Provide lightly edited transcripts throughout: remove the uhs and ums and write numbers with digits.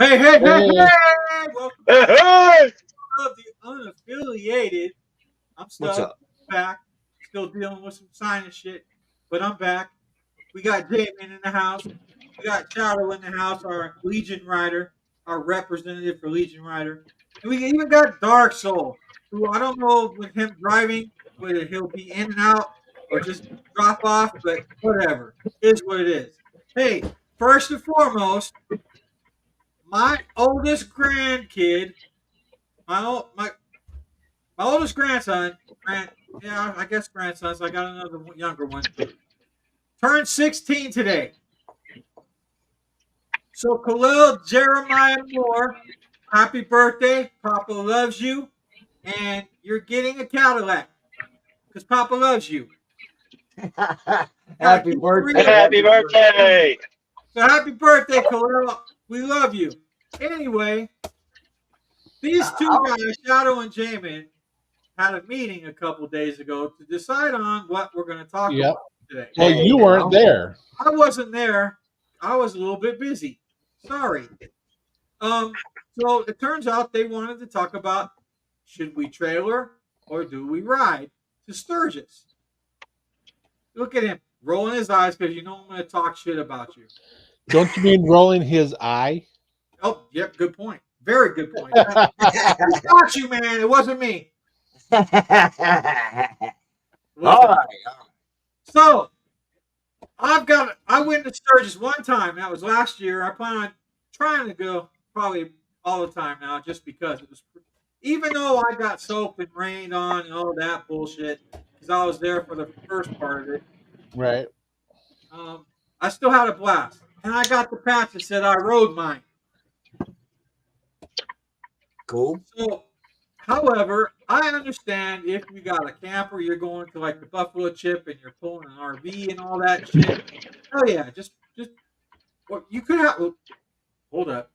Hey, hey, hey, Hey. hey! Welcome back Hey! to the unaffiliated. I'm What's stuck. up? Back. Still dealing with some sinus shit, but I'm back. We got Damon in the house. We got Shadow in the house, our Legion Rider, our representative for Legion Rider. And we even got Dark Soul, who I don't know with him driving, whether he'll be in and out or just drop off, but whatever. It is what it is. Hey, first and foremost, my oldest grandkid, my ol- my oldest grandson, yeah, I guess grandsons. I got another younger one. Turned 16 today. So Khalil Jeremiah Moore, happy birthday! Papa loves you, and you're getting a Cadillac because Papa loves you. Happy Keep it birthday. real. Happy birthday. So happy birthday, Khalil. We love you. Anyway, these two guys, Shadow and Jamin, had a meeting a couple days ago to decide on what we're going to talk Yep. about today. Well, you weren't there. I wasn't there. I was a little bit busy. Sorry. So it turns out they wanted to talk about should we trailer or do we ride to Sturgis? Look at him rolling his eyes because you know I'm going to talk shit about you. Don't you mean rolling his eye? Oh, yep, good point. Very good point. I got you, man. It wasn't me. All Wasn't me. right. So I went to Sturgis one time. That was last year. I plan on trying to go probably all the time now, just because it was. Even though I got soaked and rained on and all that bullshit, because I was there for the first part of it, Right. I still had a blast, and I got the patch that said I rode mine. Cool. So, however, I understand if you got a camper, you're going to like the Buffalo Chip, and you're pulling an RV and all that shit. Oh yeah, just well, you could have. Well, hold up,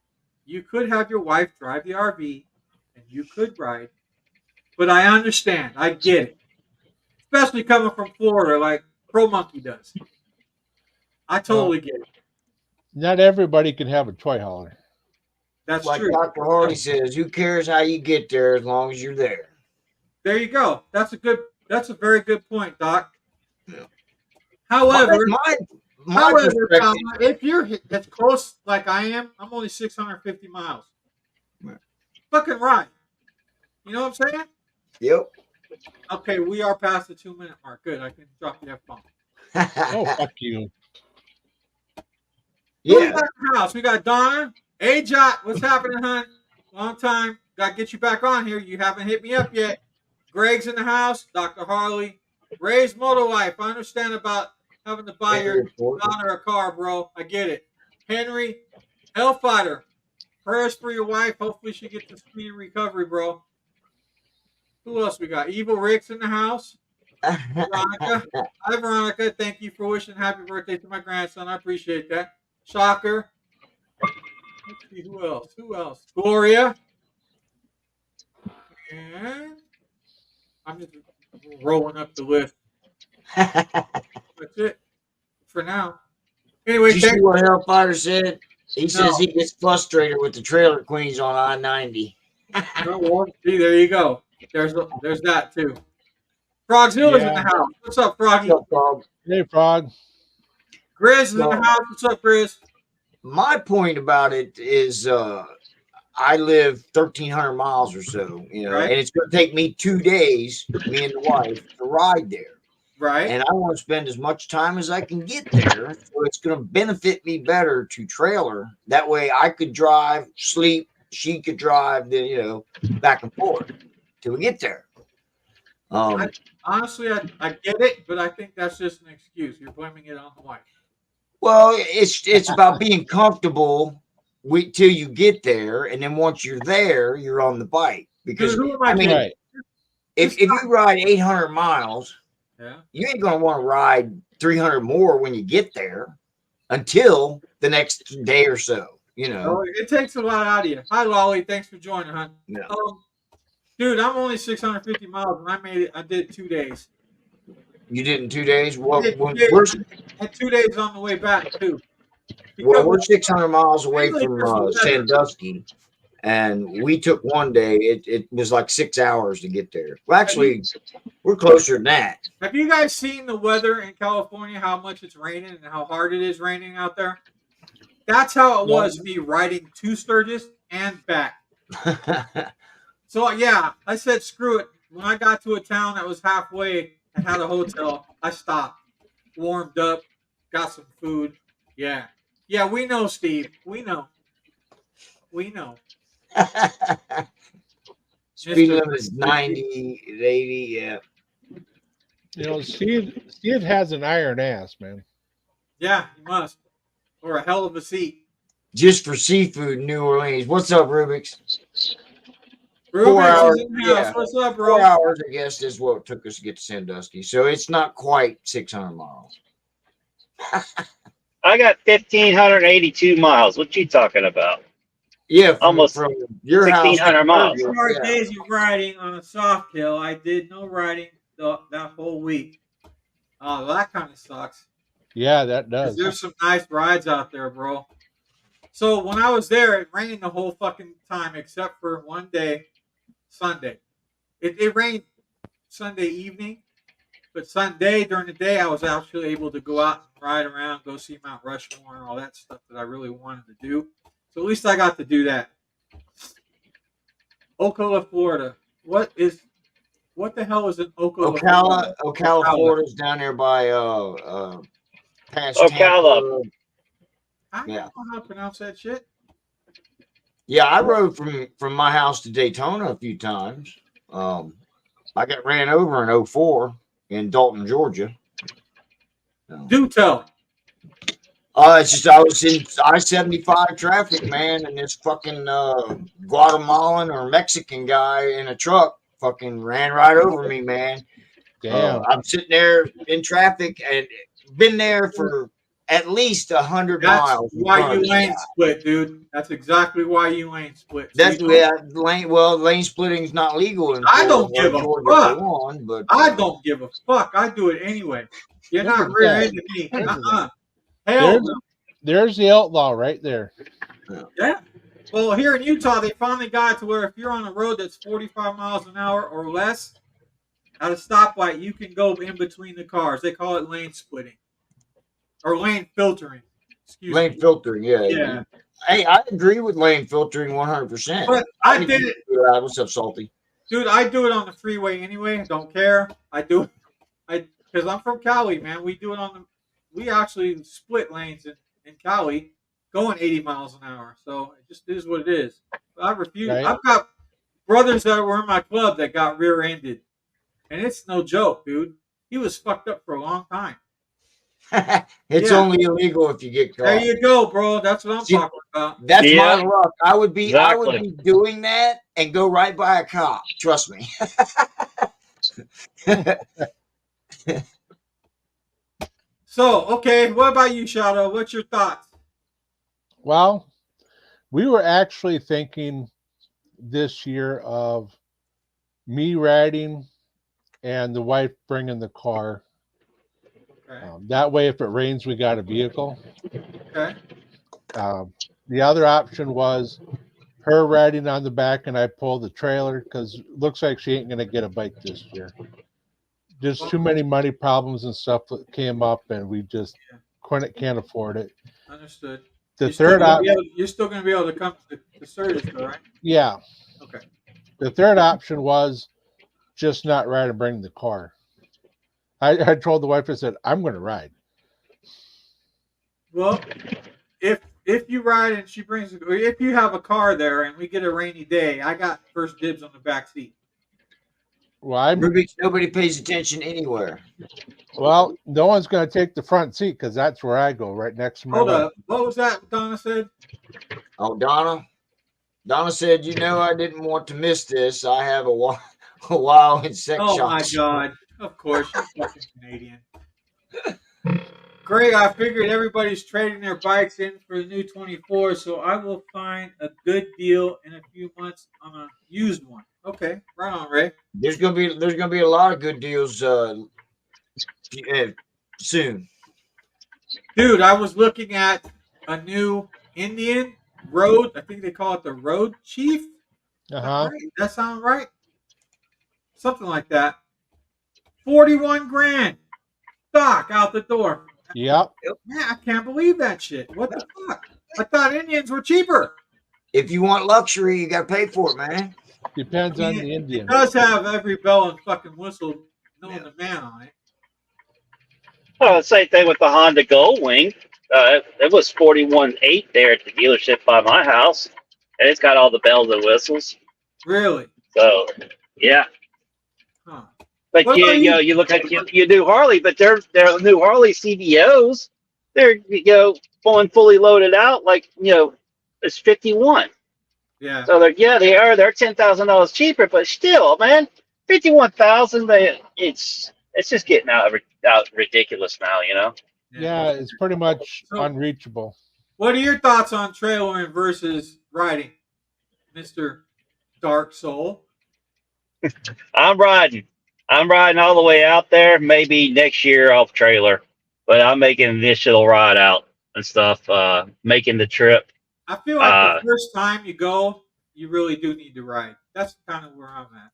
you could have your wife drive the RV, and you could ride. But I understand, I get it, especially coming from Florida, like Pro Monkey does. I totally get it. Not everybody can have a toy hauler. That's Like true. Dr. Hardy says, who cares how you get there as long as you're there? There you go. That's a very good point, Doc. Yeah. However, My perspective. Tom, if you're as close like I am, I'm only 650 miles. Right. Fucking ride. You know what I'm saying? Yep. Okay, we are past the 2-minute mark. Good. I can drop the F bomb. Oh, fuck you. Who we Yeah. got in the house? We got Donna. Hey, Jot. What's happening, hun? Long time. Got to get you back on here. You haven't hit me up yet. Greg's in the house. Dr. Harley. Ray's Motor Life. I understand about having to buy Very your important. daughter a car, bro. I get it. Henry. Hellfighter. Prayers for your wife. Hopefully she gets a speedy recovery, bro. Who else we got? Evil Rick's in the house. Veronica. Hi, Veronica. Thank you for wishing happy birthday to my grandson. I appreciate that. Shocker. Let's see who else. Who else? Gloria. And I'm just rolling up the list. That's it for now. Anyway, Did you see what Hellfire said? He says he gets frustrated with the trailer queens on I-90. No, well, see, there you go. There's that too. Frogzilla's in the house. What's up, Froggy? What's up, dog? Hey, Frog. Grizz is in the house. What's up, Grizz? My point about it is I live 1,300 miles or so, Right. and it's going to take me 2 days, me and the wife, to ride there. Right. And I want to spend as much time as I can get there. So it's going to benefit me better to trailer. That way I could drive, sleep, she could drive, then, back and forth till we get there. Honestly, I get it, but I think that's just an excuse. You're blaming it on the wife. Well, it's about being comfortable till you get there, and then once you're there, you're on the bike. Because Dude, who am I mean, Right. if you ride 800 miles, Yeah. you ain't gonna want to ride 300 more when you get there until the next day or so. Oh, it takes a lot out of you. Hi, Lolly. Thanks for joining, huh? Yeah. Dude, I'm only 650 miles, and I made it. I did 2 days. You did in 2 days. I did 2 days. And 2 days on the way back too. Well, we're 600 miles away Really, from there's weather. Sandusky, and we took one day. It was like 6 hours to get there. Well, actually, we're closer than that. Have you guys seen the weather in California? How much it's raining and how hard it is raining out there? That's how it was me riding to Sturgis and back. So yeah, I said screw it. When I got to a town that was halfway and had a hotel, I stopped, warmed up, got some food. Yeah, yeah, we know, Steve. We know. Speed limit is 90, 80. Yeah. You know, Steve has an iron ass, man. Yeah, you must. Or a hell of a seat. Just for seafood in New Orleans. What's up, Rubik's? 4 Rubik's hours. is in the house. Yeah. What's up, bro? 4 hours, I guess, is what it took us to get to Sandusky. So it's not quite 600 miles. I got 1,582 miles. What you talking about? Yeah, Almost from your house. 1,600 miles. Hard Yeah. days of riding on a soft hill. I did no riding that whole week. Oh, that kind of sucks. Yeah, that 'Cause does. there's some nice rides out there, bro. So when I was there, it rained the whole fucking time except for one day, Sunday. It rained Sunday evening, but Sunday during the day, I was actually able to go out and ride around, go see Mount Rushmore and all that stuff that I really wanted to do. So at least I got to do that. Ocala, Florida. What the hell is an Ocala? Ocala, Florida's down there by past Ocala. Tampa. I don't Yeah. know how to pronounce that shit. Yeah, I rode from my house to Daytona a few times. I got ran over in 04 in Dalton, Georgia. Do tell. It's just I was in I-75 traffic, man, and this fucking Guatemalan or Mexican guy in a truck fucking ran right over me, man. Damn. I'm sitting there in traffic and been there for at least 100 That's miles. why you lane split, dude. That's exactly why you lane split. So That's you lane. Well, lane splitting is not legal in I don't Florida, give a Georgia, fuck. for one, but I don't give a fuck. I do it anyway. You're not Look at rear-ending me. Hell There's, no. there's the outlaw right there. Yeah. Well, here in Utah, they finally got to where if you're on a road that's 45 miles an hour or less, at a stoplight, you can go in between the cars. They call it lane splitting or lane filtering. Excuse lane me. filtering, yeah. Yeah. Hey, I agree with lane filtering 100%. But I did it, What's up, Salty? dude. I do it on the freeway anyway. I don't care. I do it. Because I'm from Cali, man. We do it on the. We actually split lanes in Cali, going 80 miles an hour. So it just is what it is. But I refuse. Right. I've got brothers that were in my club that got rear-ended, and it's no joke, dude. He was fucked up for a long time. It's Yeah. only illegal if you get caught. There you go, bro. That's what I'm See, talking about. That's Yeah. my luck. I would be Exactly. doing that and go right by a cop. Trust me. So, okay, what about you, Shadow? What's your thoughts? Well, we were actually thinking this year of me riding and the wife bringing the car. Okay. That way, if it rains, we got a vehicle. Okay. The other option was her riding on the back and I pull the trailer because it looks like she ain't going to get a bike this year. Just too many money problems and stuff that came up and we just can't afford it. Understood. The You're still third gonna option, be able- you're still going to be able to come to Sturgis, though, right? yeah. Okay. The third option was just not ride and bring the car. I told the wife, I said, I'm going to ride. Well, if you ride and she brings, if you have a car there and we get a rainy day, I got first dibs on the back seat. Well, Nobody pays attention anywhere. no one's going to take the front seat because that's where I go, right next to my Hold wife. up. What was that Donna said? Oh, Donna said, I didn't want to miss this. I have a while in sex Oh shop. my God! Of course, you're fucking Canadian. Great. I figured everybody's trading their bikes in for the new 24, so I will find a good deal in a few months on a used one. Okay, right on, Ray. There's gonna be a lot of good deals soon. Dude, I was looking at a new Indian road. I think they call it the road chief. Uh-huh. Right? That sound right? Something like that. 41 grand. Stock out the door. Yep. Man, I can't believe that shit. What the fuck? I thought Indians were cheaper. If you want luxury, you got to pay for it, man. Depends I on mean, the it Indian. does have every bell and fucking whistle known Yeah. to man on it. Same thing with the Honda Goldwing. It was 41.8 there at the dealership by my house, and it's got all the bells and whistles. Really? So, yeah. Huh. But What you, about you know, you look at you new Harley, but their new Harley CVOs, they're going fully loaded out like it's 51. Yeah. So they're $10,000 cheaper, but still, man, 51,000. It's just getting out ridiculous now, Yeah, it's pretty much So- unreachable. What are your thoughts on trailering versus riding, Mr. Dark Soul? I'm riding all the way out there. Maybe next year off trailer, but I'm making an initial ride out and stuff. Making the trip. I feel like the first time you go, you really do need to ride. That's kind of where I'm at.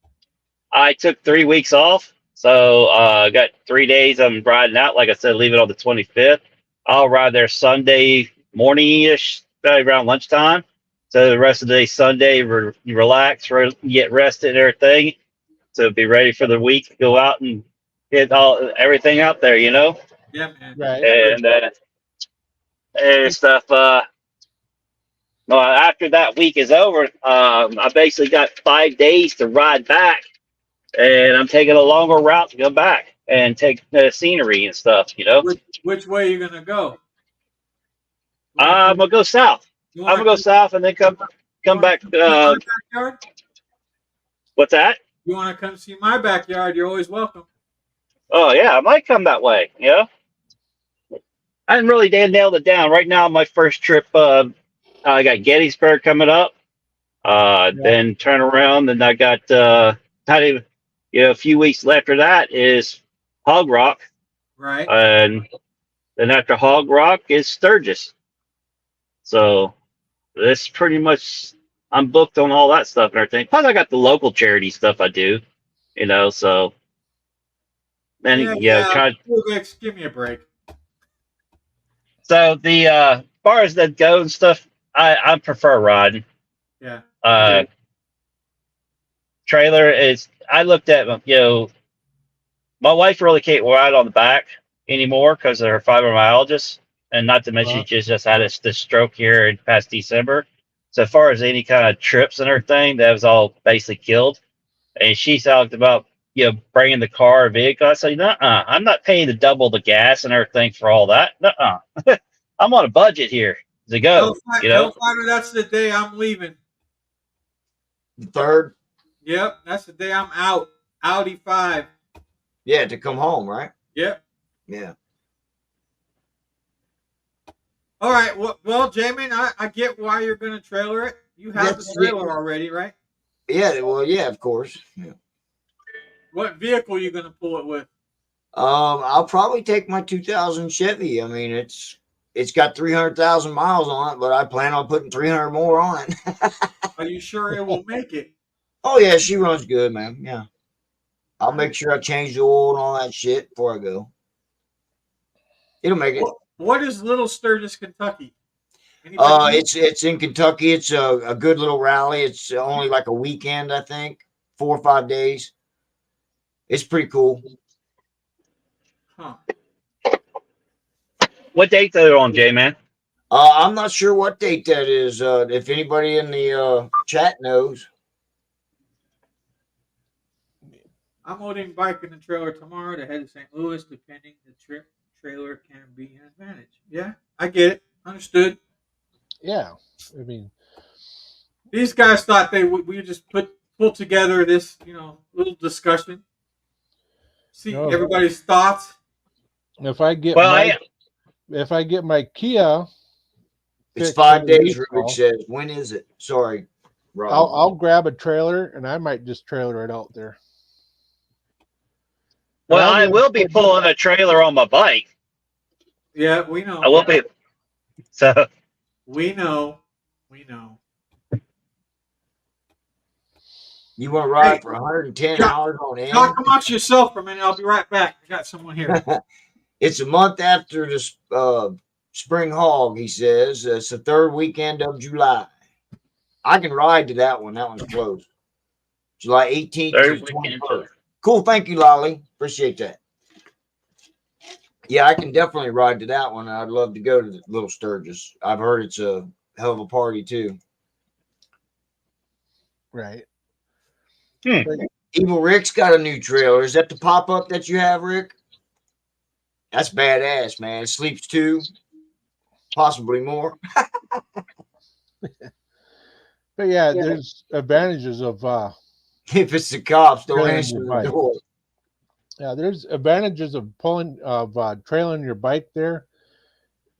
I took 3 weeks off, so got 3 days. I'm riding out. Like I said, leave it on the 25th. I'll ride there Sunday morning-ish, around lunchtime. So the rest of the day, Sunday, relax, get rested and everything. So be ready for the week. Go out and hit everything out there, Yeah, man. Right. and stuff. After that week is over, I basically got 5 days to ride back, and I'm taking a longer route to go back and take the scenery and stuff. Which way are you gonna go? I'm gonna go south. You I'm wanna gonna go south and then come back. see my backyard? What's that? You want to come see my backyard? You're always welcome. Oh yeah, I might come that way. I haven't really nailed it down. Right now, my first trip, I got Gettysburg coming up. Then turn around, and I got not even a few weeks after that is Hog Rock, Right. and then after Hog Rock is Sturgis. So this pretty much I'm booked on all that stuff and everything. Plus, I got the local charity stuff I do, So then try. Give me a break. So the as far as that go and stuff, I prefer riding. Yeah. Trailer is. I looked at my wife really can't ride on the back anymore because of her fibromyalgia, and not to mention she just had this stroke here in past December. So as far as any kind of trips and everything, that was all basically killed. And she talked about bringing the car or vehicle. I said, nuh-uh, I'm not paying to double the gas and everything for all that. Nuh-uh. I'm on a budget here to go. Hellfighter, that's the day I'm leaving. The 3rd? Yep, that's the day I'm out. Audi 5. Yeah, to come home, right? Yep. Yeah. All right. Well, Jamin, I get why you're going to trailer it. You have the trailer already, right? Yeah, well, yeah, of course. Yeah. What vehicle are you going to pull it with? I'll probably take my 2000 Chevy. I mean, it's got 300,000 miles on it, but I plan on putting 300 more on it. Are you sure it will make it? Oh yeah, she runs good, man. Yeah. I'll make sure I change the oil and all that shit before I go. It'll make it. What is Little Sturgis, Kentucky? Anybody It's in Kentucky. It's a good little rally. It's only like a weekend, I think, 4 or 5 days. It's pretty cool. Huh. What date are they on, J-Man? I'm not sure what date that is. If anybody in the chat knows. I'm loading bike in the trailer tomorrow to head to St. Louis. Depending the trip, trailer can be an advantage. Yeah, I get it. Understood. Yeah, I mean, these guys thought we just pull together this little discussion, see everybody's thoughts. If I get my Kia, it's 5 days. Rubik says, when is it? Sorry, Rob. I'll grab a trailer and I might just trailer it out there. Well, I will be pulling a trailer on my bike. Yeah, we know. I will be. So We know. We know. You want to ride Hey, for 110 Chuck, hours on end? talk amongst yourself for a minute. I'll be right back. I got someone here. It's a month after the spring hog, he says. It's the third weekend of July. I can ride to that one. That one's close. July 18th to Third the weekend. 21st. Cool. Thank you, Lolly. Appreciate that. Yeah, I can definitely ride to that one. I'd love to go to the Little Sturgis. I've heard it's a hell of a party, too. Right. Evil Rick's got a new trailer. Is that the pop-up that you have, Rick? That's badass, man. It sleeps 2, possibly more. But yeah, there's advantages of If it's the cops, don't Trailing answer your the bike. door. yeah, there's advantages of trailing your bike there.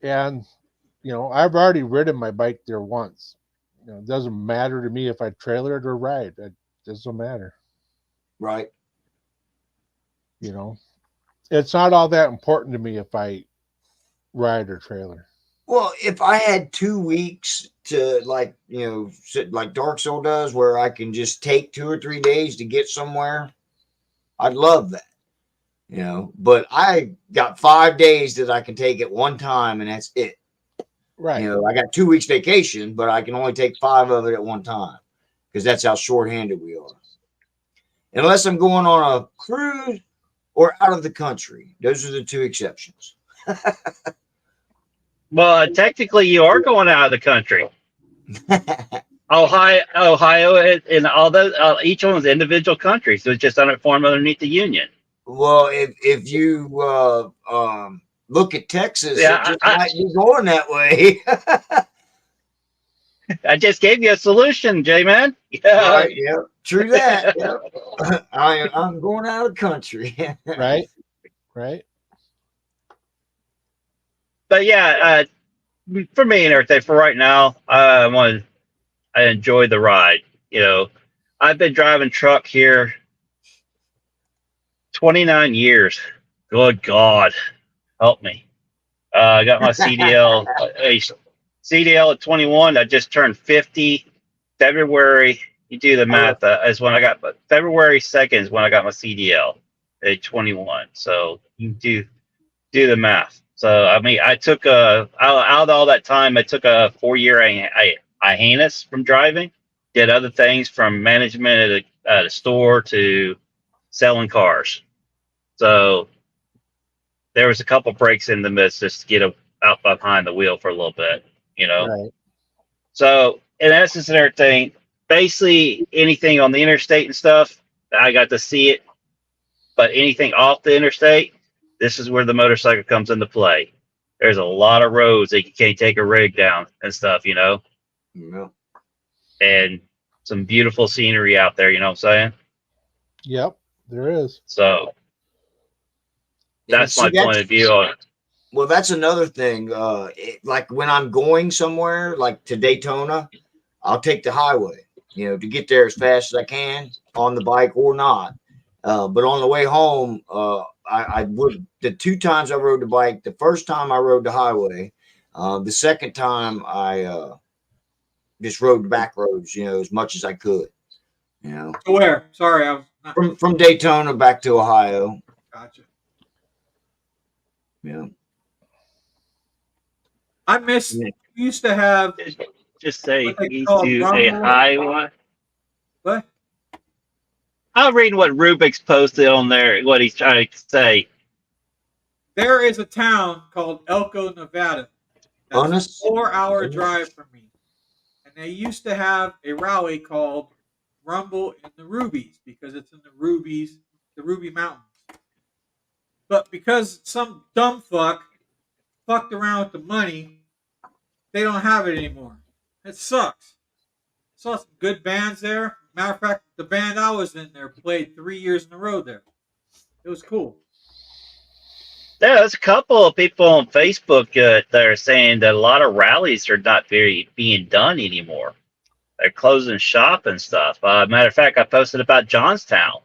And I've already ridden my bike there once. It doesn't matter to me if I trailer it or ride. It doesn't matter. Right. It's not all that important to me if I ride or trailer. Well, if I had 2 weeks to like Dark Soul does, where I can just take 2 or 3 days to get somewhere, I'd love that. But I got 5 days that I can take at one time, and that's it. Right. I got 2 weeks vacation, but I can only take 5 of it at one time because that's how short-handed we are. Unless I'm going on a cruise or out of the country. Those are the 2 exceptions. Well, technically, you are going out of the country. Ohio, and all those, each one's individual country, so it's just formed underneath the union. Well, if you look at Texas, Yeah, it just might be going that way. I just gave you a solution, J-Man. Yeah. Right, yeah, true that. Yeah. I'm going out of the country. Right. Right. But yeah, for me and everything, for right now, I enjoy the ride. I've been driving truck here 29 years. Good God, help me. I got my CDL. CDL at 21. I just turned 50. February, you do the math. Is when I got February 2nd is when I got my CDL at 21. So you do the math. So I mean, I took out of all that time, I took a 4-year hiatus from driving. Did other things from management at a store to selling cars. So there was a couple breaks in the midst just to get out behind the wheel for a little bit, Right. So in essence and everything, basically anything on the interstate and stuff, I got to see it. But anything off the interstate, this is where the motorcycle comes into play. There's a lot of roads that you can't take a rig down and stuff, Yeah. and some beautiful scenery out there, you know what I'm saying? Yep. There is. So that's my point of view on it. Well, that's another thing. Like when I'm going somewhere, like to Daytona, I'll take the highway, to get there as fast as I can on the bike or not. But on the way home, I would, the 2 times I rode the bike, the first time I rode the highway, the second time I just rode the back roads, as much as I could, To where? Sorry, I was not. from Daytona back to Ohio. Gotcha. Yeah. I miss. We used to have. Just say What they he's call to Rumble? a highway. What? I'm reading what Rubik's posted on there, what he's trying to say. There is a town called Elko, Nevada. That's Honest? a 4-hour drive from me. And they used to have a rally called Rumble in the Rubies because it's in the Ruby Mountains. But because some dumb fucked around with the money, they don't have it anymore. It sucks. Saw some good bands there. Matter of fact, the band I was in there played 3 years in a row there. It was cool. Yeah, there's a couple of people on Facebook that are saying that a lot of rallies are not being done anymore. They're closing shop and stuff. Matter of fact, I posted about Johnstown.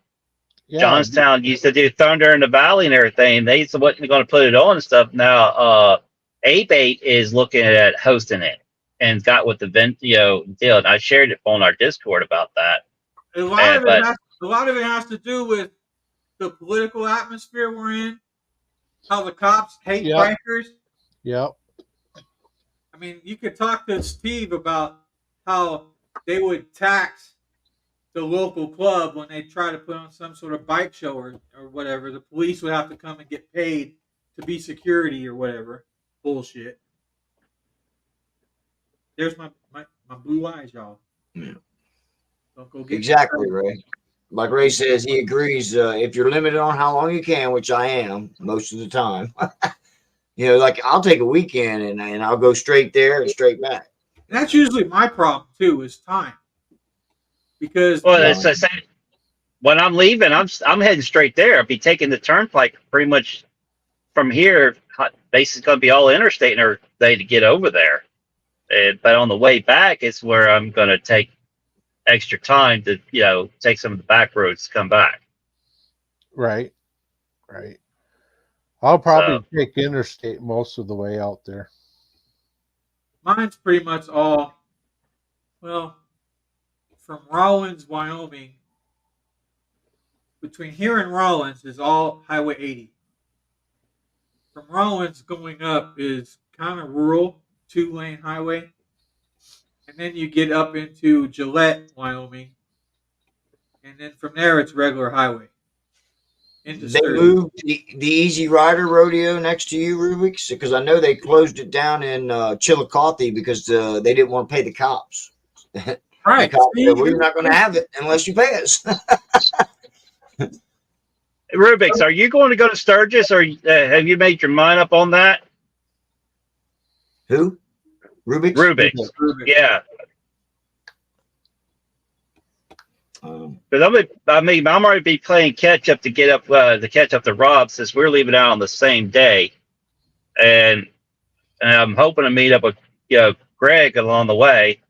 Yeah. Johnstown used to do Thunder in the Valley and everything. They wasn't going to put it on and stuff. Now, A-Bait is looking at hosting it. and got with the deal. And I shared it on our Discord about that. A lot of it has to do with the political atmosphere we're in. How the cops hate Yep. bikers. Yep. I mean, you could talk to Steve about how they would tax the local club when they try to put on some sort of bike show or whatever. The police would have to come and get paid to be security or whatever. Bullshit. There's my blue eyes, y'all. Yeah. Don't go get Exactly, Ray. Like Ray says, he agrees. If you're limited on how long you can, which I am most of the time, like I'll take a weekend and I'll go straight there and straight back. And that's usually my problem too, is time. Because It's the same. When I'm leaving, I'm heading straight there. I'll be taking the turnpike pretty much from here. Basically, going to be all interstate and everything to get over there. But on the way back is where I'm going to take extra time to take some of the back roads to come back. Right. I'll probably take interstate most of the way out there. mine's pretty much all, well, from Rawlins, Wyoming. Between here and Rawlins is all Highway 80. From Rawlins going up is kind of rural, 2-lane highway. And then you get up into Gillette, Wyoming. And then from there, it's regular highway. Into They Sturgis. moved the Easy Rider Rodeo next to you, Rubik's, because I know they closed it down in Chillicothe because they didn't want to pay the cops. Right. The cops said, we're not going to have it unless you pay us. Rubik's, are you going to go to Sturgis, or have you made your mind up on that? Who? Rubik's? Rubik's. Yeah. Because I'm already be playing catch up to get up to catch up to Rob, since we're leaving out on the same day, and I'm hoping to meet up with Greg along the way.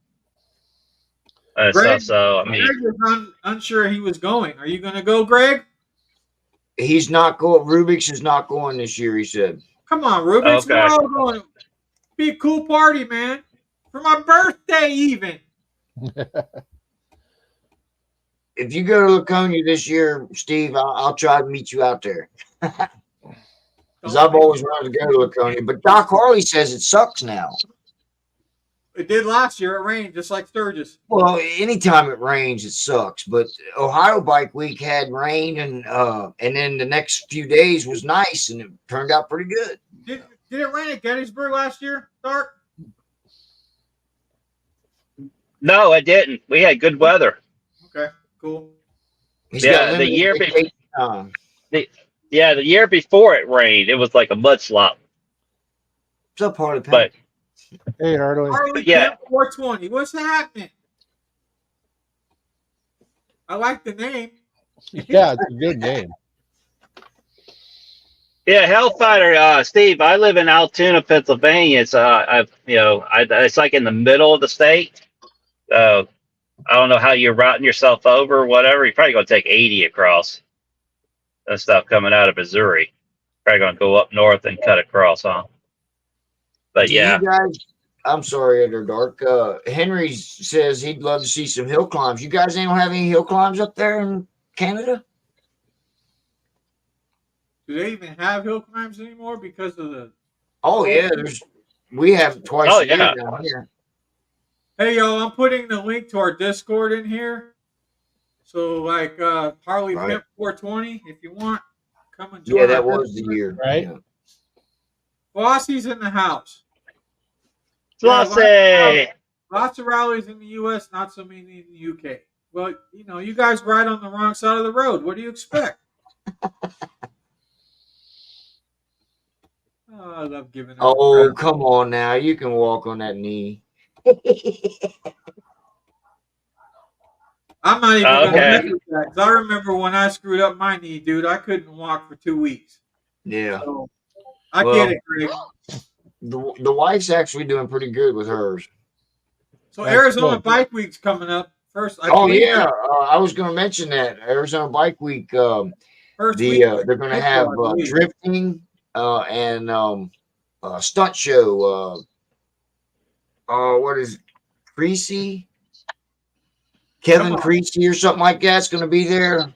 Greg, so I mean, Greg was unsure he was going. Are you going to go, Greg? He's not going. Rubik's is not going this year, he said. Come on, Rubik's. Okay. We're all going. Be a cool party, man. For my birthday, even. If you go to Laconia this year, Steve, I'll try to meet you out there. Because I've always wanted to go to Laconia. But Doc Harley says it sucks now. It did last year. It rained, just like Sturgis. Well, anytime it rains, it sucks. But Ohio Bike Week had rain, and then the next few days was nice, and it turned out pretty good. Did it rain at Gettysburg last year, Dark? no, it didn't. We had good weather. Okay, cool. He's Yeah, got the limited year vacation time. The year before it rained, it was like a mudslide. What's up, Harley? But Hey, Harley. Harley Yeah. Camp 420. What's happening? I like the name. Yeah, it's a good name. yeah, Hellfighter, Steve. I live in Altoona, Pennsylvania. It's it's like in the middle of the state. I don't know how you're routing yourself over or whatever. You're probably going to take 80 across. That stuff coming out of Missouri. Probably going to go up north and cut across, huh? But Do yeah, you guys, I'm sorry, Underdark. Henry says he'd love to see some hill climbs. You guys ain't gonna have any hill climbs up there in Canada? Do they even have hill climbs anymore because of the? Oh yeah, we have twice Oh, a year yeah. down here. Hey, y'all! I'm putting the link to our Discord in here. So, like Harley Right. Pimp 420, if you want, come and join. Yeah, that our was the Discord. year. Right. Yeah. Flossie's in the house. Flossy. Lots of rallies in the U.S., not so many in the U.K. Well, you guys ride on the wrong side of the road. What do you expect? Oh, I love giving. out Oh, credit. come on now. You can walk on that knee. I'm not even Okay. going to admit that, 'cause I remember when I screwed up my knee, dude. I couldn't walk for 2 weeks. Yeah. So I Well, get it, Greg. The wife's actually doing pretty good with hers. So That's Arizona cool. Bike Week's coming up first. Oh yeah, I was going to mention that Arizona Bike Week. First week. They're going to have I believe. drifting and stunt show. what is it? Creasy? Kevin Come on. Creasy or something like that's going to be there.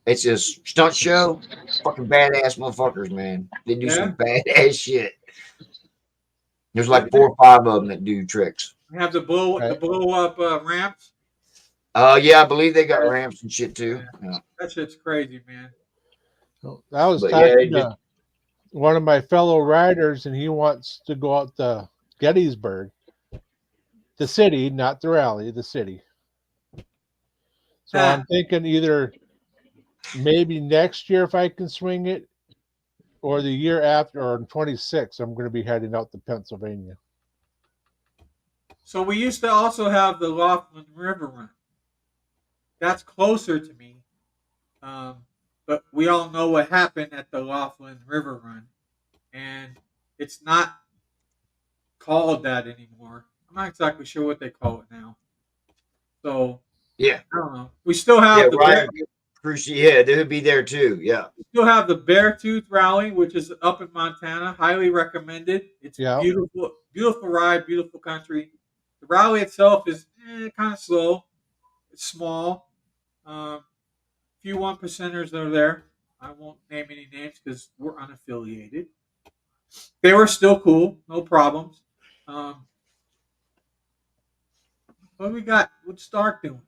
It's a stunt show. Fucking badass motherfuckers, man. They do some badass shit. There's like 4 or 5 of them that do tricks. We have the blow up ramps. Yeah, I believe they got ramps and shit too. Yeah. That shit's crazy, man. I was But talking yeah, to one of my fellow riders, and he wants to go out to Gettysburg, the city, not the rally, the city. So I'm thinking either maybe next year if I can swing it, or the year after, or in 26, I'm going to be heading out to Pennsylvania. So we used to also have the Laughlin River Run. That's closer to me. But we all know what happened at the Laughlin River Run. And it's not called that anymore. I'm not exactly sure what they call it now. So, yeah. I don't know. We still have Crucial. Yeah, they would be there too. Yeah. We still have the Beartooth Rally, which is up in Montana. Highly recommended. It's beautiful, beautiful ride, beautiful country. The rally itself is kind of slow. It's small. Few 1%ers are there. I won't name any names because we're unaffiliated. They were still cool, no problems. What do we got? What's Stark doing?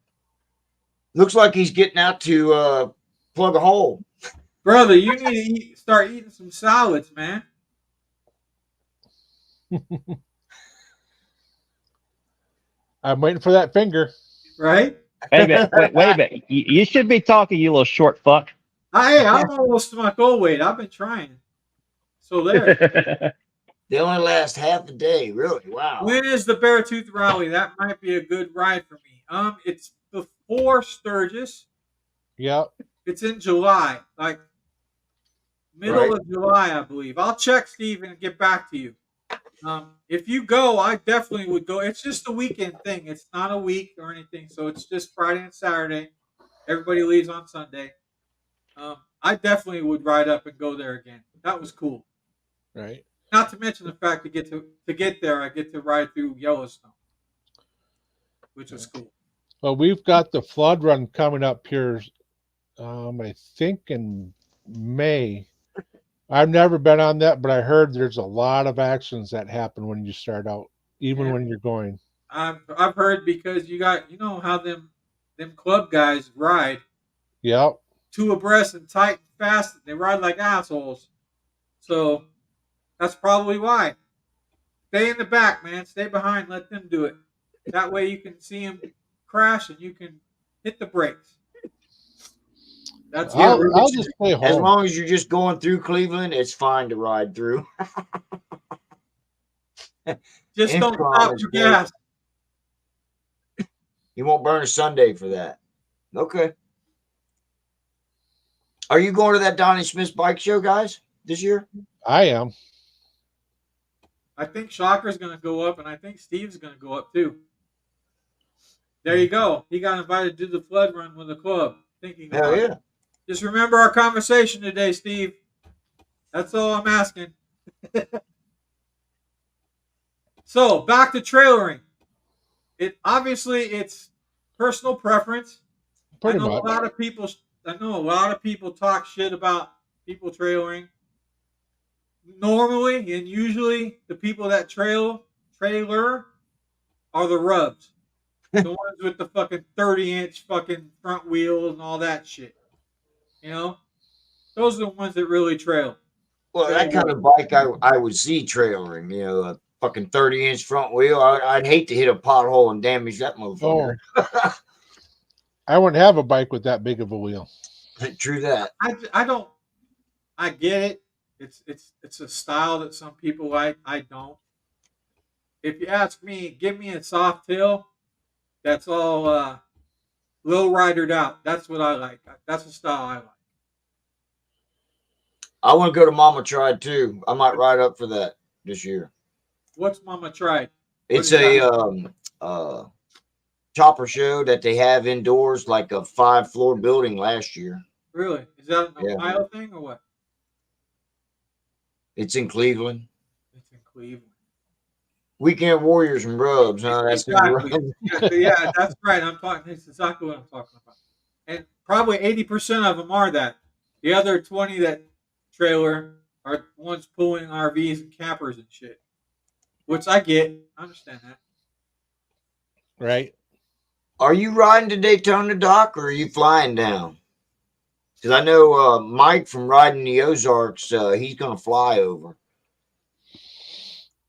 Looks like he's getting out to plug a hole. Brother, you need to start eating some salads, man. I'm waiting for that finger. Right? Wait a minute. You should be talking, you little short fuck. Hey, I'm almost to my goal weight. I've been trying. So there. They only last half a day, really. Wow. When is the Beartooth Rally? That might be a good ride for me. It's before Sturgis. Yep. It's in July, like middle of July, I believe. I'll check, Steve, and get back to you. If you go, I definitely would go. It's just a weekend thing. It's not a week or anything, so it's just Friday and Saturday. Everybody leaves on Sunday. I definitely would ride up and go there again. That was cool. Right. Not to mention the fact to get there, I get to ride through Yellowstone, which was cool. Well, we've got the flood run coming up here. I think in May. I've never been on that, but I heard there's a lot of actions that happen when you start out, even when you're going. I've heard because you know how them club guys ride. Yep. 2 abreast and tight and fast. They ride like assholes. So that's probably why. Stay in the back, man. Stay behind. Let them do it. That way you can see them crash and you can hit the brakes. That's I'll just stay home. As long as you're just going through Cleveland, it's fine to ride through. Just don't stop for gas. You won't burn a Sunday for that. Okay. Are you going to that Donnie Smith's bike show, guys, this year? I am. I think Shocker's going to go up, and I think Steve's going to go up too. There you go. He got invited to do the flood run with the club. Thinking about it. Just remember our conversation today, Steve. That's all I'm asking. So back to trailering. It's personal preference. Pretty I know much. a lot of people talk shit about people trailering. Normally and usually the people that trailer are the rubs. The ones with the fucking 30-inch fucking front wheels and all that shit. You know? Those are the ones that really trail. Well, that kind of bike I would see trailering, you know, a fucking 30-inch front wheel. I'd hate to hit a pothole and damage that motherfucker. Oh. I wouldn't have a bike with that big of a wheel. True that. I get it. It's a style that some people like. I don't. If you ask me, give me a soft tail that's all low ridered out. That's what I like. That's the style I like. I want to go to Mama Tried too. I might ride up for that this year. What's Mama Tried? It's a chopper show that they have indoors, like a 5-floor building last year. Really? Is that an Ohio thing or what? It's in Cleveland. It's in Cleveland. Weekend Warriors and Rubs, huh? That's Exactly. Yeah, that's right. I'm talking. That's exactly what I'm talking about. And probably 80% of them are that. The other 20 that trailer are ones pulling RVs and campers and shit. Which I get. I understand that. Right? Are you riding to Daytona, Doc, or are you flying down? Because I know Mike from Riding the Ozarks, he's going to fly over.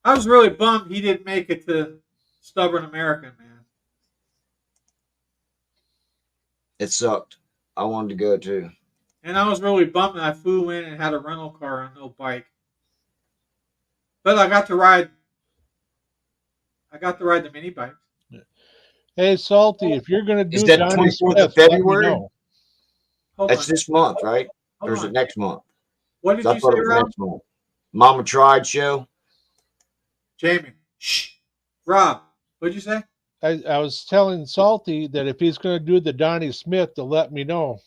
I was really bummed he didn't make it to Stubborn American, man. It sucked. I wanted to go too. And I was really bummed that I flew in and had a rental car and no bike. But I got to ride the mini bikes. Hey, Salty, if you're gonna do Is that Donnie 24th Smith, of let me February? know. Hold That's on. this month, right? Hold Or is on. it next month? What did I you thought say, it was Rob? next month. Mama Tried show. Jamie. Shh. Rob, what'd you say? I was telling Salty that if he's gonna do the Donnie Smith, to let me know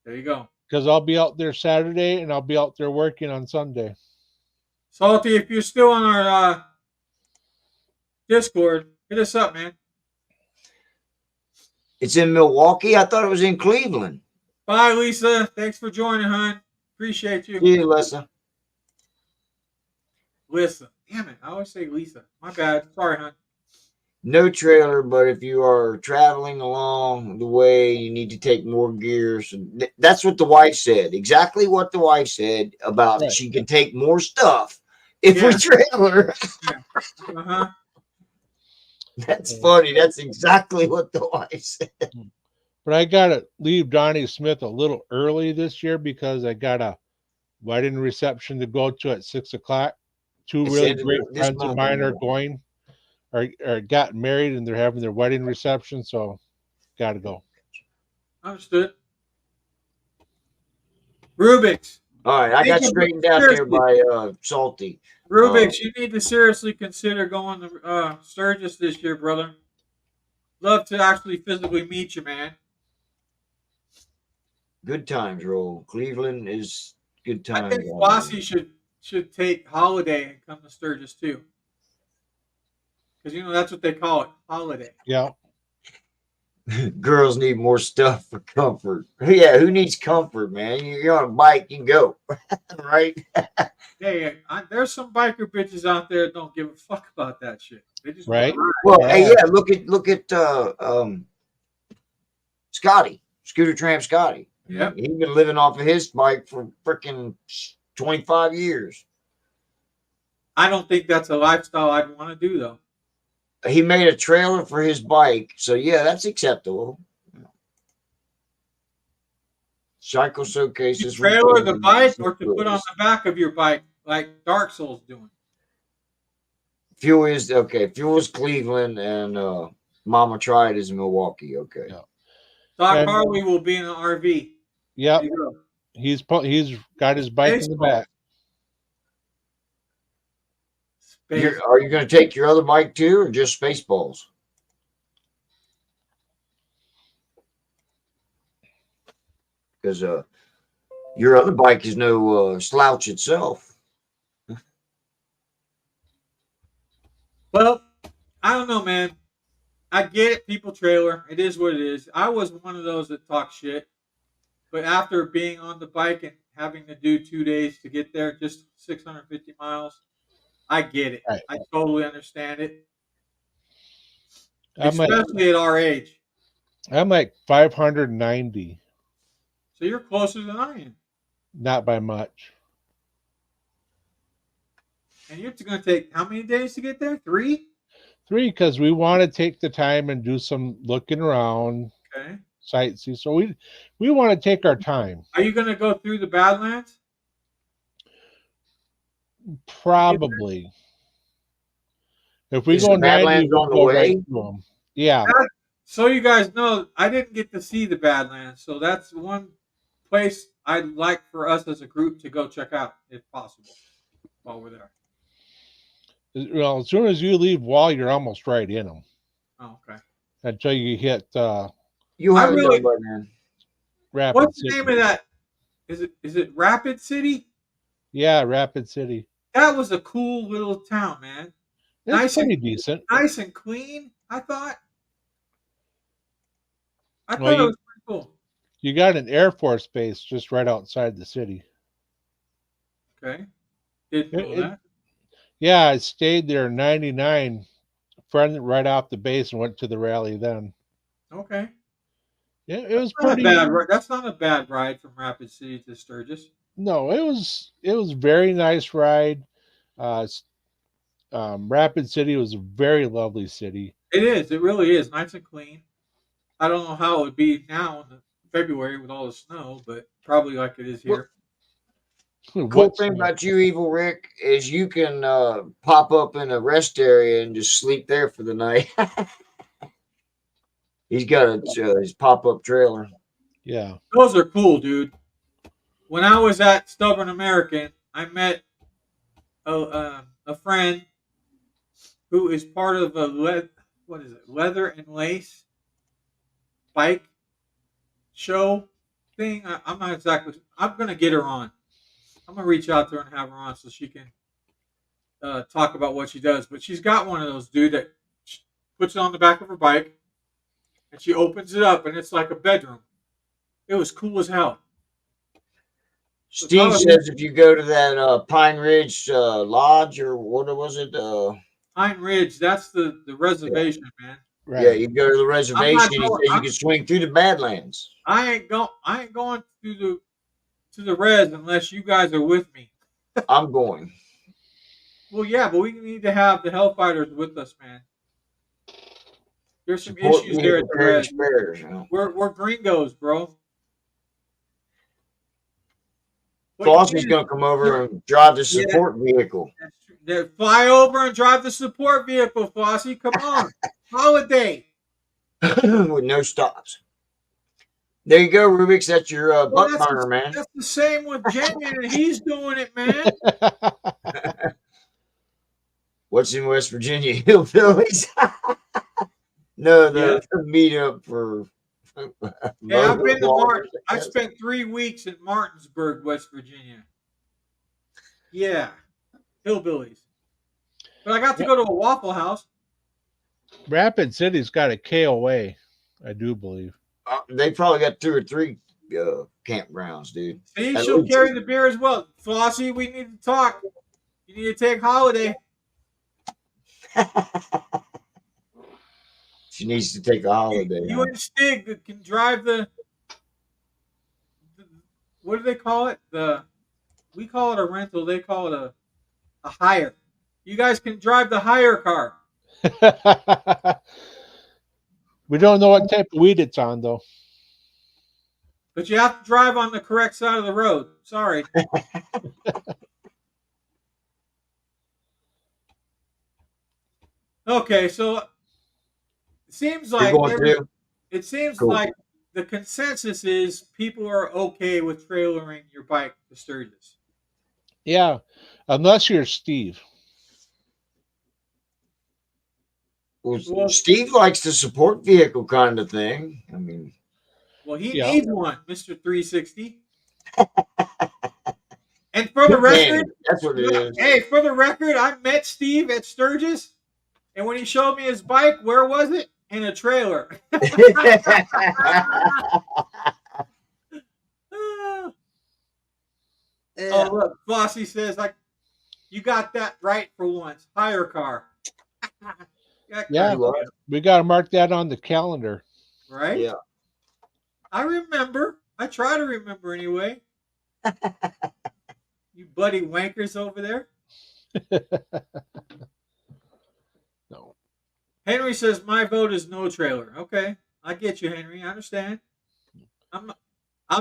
There you go. because I'll be out there Saturday and I'll be out there working on Sunday. Salty, if you're still on our Discord, hit us up, man. It's in Milwaukee. I thought it was in Cleveland. Bye, Lisa. Thanks for joining, hon. Appreciate you. See you, Lisa. Lisa. Damn it. I always say Lisa. My bad. Sorry, hon. No trailer, but if you are traveling along the way, you need to take more gear. So that's what the wife said. Exactly what the wife said about Right. she can take more stuff if we Yeah. trailer. Uh-huh. That's funny. That's exactly what the wife said. But I gotta leave Donnie Smith a little early this year because I got a wedding reception to go to at 6:00. Two It's really end of great this friends of month, mine are isn't it? going or got married and they're having their wedding reception, so gotta go. Understood. Rubik's. All right, I got Think of- straightened out there seriously. by Salty. Rubik's, you need to seriously consider going to Sturgis this year, brother. Love to actually physically meet you, man. Good times roll. Cleveland is good I times. think Flossie should take holiday and come to Sturgis too. Because that's what they call it, holiday. Yeah. Girls need more stuff for comfort. Yeah, who needs comfort, man? You're on a bike, you can go. Right? Hey, there's some biker bitches out there that don't give a fuck about that shit. They just Right. wanna ride. Well, Yeah. hey, yeah, look at Scotty, Scooter Tramp Scotty. Yep. He's been living off of his bike for freaking 25 years. I don't think that's a lifestyle I'd want to do though. He made a trailer for his bike, so yeah, that's acceptable. Cycle showcases. Trailer the bike or to put on the back of your bike like Dark Souls doing. Fuel is okay. Fuel is Cleveland, and Mama Tried is Milwaukee. Okay. Yeah. Doc And- Harley will be in an RV. Yep. There you go. He's got his bike in the Baseball. back. Space. Are you going to take your other bike too, or just Spaceballs? Because your other bike is no slouch itself. Well, I don't know, man. I get it, people trailer. It is what it is. I was one of those that talk shit. But after being on the bike and having to do 2 days to get there, just 650 miles, I get it. Right. I totally understand it. I'm Especially at our age. like 590, So you're closer than I am. not by much. And you're going to take how many days to get there? 3? 3, because we want to take the time and do some looking around, Okay. sightsee. So we want to take our time. Are you going to go through the Badlands? Probably. If we Is go the 90, Badlands we'll on the go way? right through 'em. Yeah. So you guys know, I didn't get to see the Badlands. So that's one place I'd like for us as a group to go check out, if possible, while we're there. Well, as soon as you leave Wall, you're almost right in them Oh, okay. until you hit You I have really- it done by then. Rapid What's City. the name of that? Is it Rapid City? Yeah, Rapid City. That was a cool little town, man. It's Nice and- pretty decent. Nice and clean, I thought. I Well, thought it was pretty cool. You got an Air Force base just right outside the city. Okay. Didn't know It- that. Yeah, I stayed there in '99. Friend right off the base and went to the rally then. Okay. Yeah, it was Not a pretty. bad ride. That's not a bad ride from Rapid City to Sturgis. No, it was very nice ride. Rapid City was a very lovely city. It is. It really is. Nice and clean. I don't know how it would be now in February with all the snow, but probably like it is here. Cool What thing snow? about you, Evil Rick, is you can pop up in a rest area and just sleep there for the night. He's got his pop up trailer. Yeah. Those are cool, dude. When I was at Stubborn American, I met a friend who is part of a leather and lace bike show thing. I'm not exactly. I'm gonna get her on. I'm gonna reach out to her and have her on so she can talk about what she does. But she's got one of those, dude, that she puts it on the back of her bike and she opens it up and it's like a bedroom. It was cool as hell. Steve says if you go to that Pine Ridge Lodge or what was it? Pine Ridge, that's the reservation, man. Right. Yeah, you go to the reservation. He going- says you can swing through the Badlands. I ain't going to the res unless you guys are with me. I'm going. Well, yeah, but we need to have the Hellfighters with us, man. There's some Support issues me there at with the Prairie res. Spares, you know. We're gringos, bro. What Flossy's you going to come over and drive the Yeah. support vehicle. do- Fly over and drive the support vehicle, Flossie. Come on. Holiday. with no stops. There you go, Rubik's. That's your Well, butt that's burner, man. That's the same with Jamie, and he's doing it, man. What's in West Virginia? Hillbillies? No, the meetup for. Yeah, I've been to Walters, Martin. I I guess. spent 3 weeks in Martinsburg, West Virginia. Yeah, hillbillies. But I got to go to a Waffle House. Rapid City's got a KOA, I do believe. They probably got 2 or 3 campgrounds, dude. See, At she'll least. carry the beer as well. Flossie, we need to talk. You need to take holiday. She needs to take a holiday. You and Stig can drive the what do they call it? We call it a rental. They call it a hire. You guys can drive the hire car. We don't know what type of weed it's on, though. But you have to drive on the correct side of the road. Sorry. Okay, so it seems You're like going to? it seems Cool. like the consensus is people are okay with trailering your bike to Sturgis. Yeah, unless you're Steve. Well, Steve likes the support vehicle kind of thing. I mean, Well, he Yeah. needs one, Mr. 360. And for the record, that's what it is. hey, for the record, I met Steve at Sturgis, and when he showed me his bike, where was it? In a trailer. Oh, look, Flossie says, like, you got that right for once. Hire car. Yeah. We got to mark that on the calendar. Right? Yeah. I remember. I try to remember anyway. You buddy wankers over there. No. Henry says my vote is no trailer. Okay, I get you, Henry. I understand. I'm